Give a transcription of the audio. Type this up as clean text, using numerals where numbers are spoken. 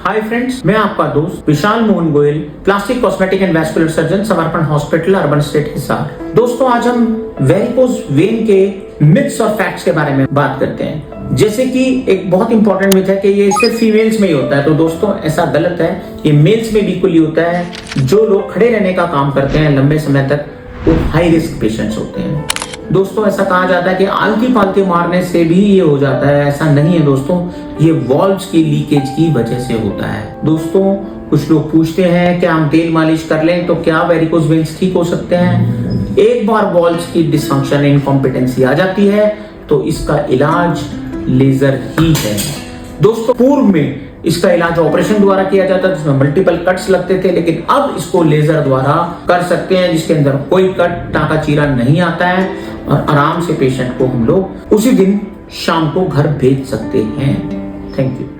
Hi friends, मैं आपका दोस्त Vishal Mohan Goyal, plastic cosmetic and vascular surgeon, Samarpan hospital, urban state Hisar. दोस्तों, आज हम वेरिकोज वेन के मिथ्स और फैक्ट्स के बारे में बात करते हैं। जैसे कि एक बहुत इंपॉर्टेंट मिथ है कि ये सिर्फ फीमेल्स में ही होता है, तो दोस्तों ऐसा गलत है। ये मेल्स में बिल्कुल ही होता है। जो लोग खड़े रहने का काम करते हैं लंबे समय तक, वो हाई रिस्क पेशेंट्स होते हैं। दोस्तों, ऐसा कहा जाता है कि आलती पालती मारने से भी ये हो जाता है। ऐसा नहीं है दोस्तों, ये वॉल्व्स की लीकेज की वजह से होता है। दोस्तों, कुछ लोग पूछते हैं कि हम तेल मालिश कर लें तो क्या वेरिकोज वेन्स ठीक हो सकते हैं। एक बार वॉल्व्स की डिसफंक्शन, इनकॉम्पिटेंसी आ जाती है तो इसका इलाज लेजर ही है। दोस्तों, पूर्व में इसका इलाज ऑपरेशन द्वारा किया जाता है जिसमें मल्टीपल कट्स लगते थे, लेकिन अब इसको लेजर द्वारा कर सकते हैं जिसके अंदर कोई कट, टाँका चीरा नहीं आता है और आराम से पेशेंट को हम लोग उसी दिन शाम को घर भेज सकते हैं। Thank you.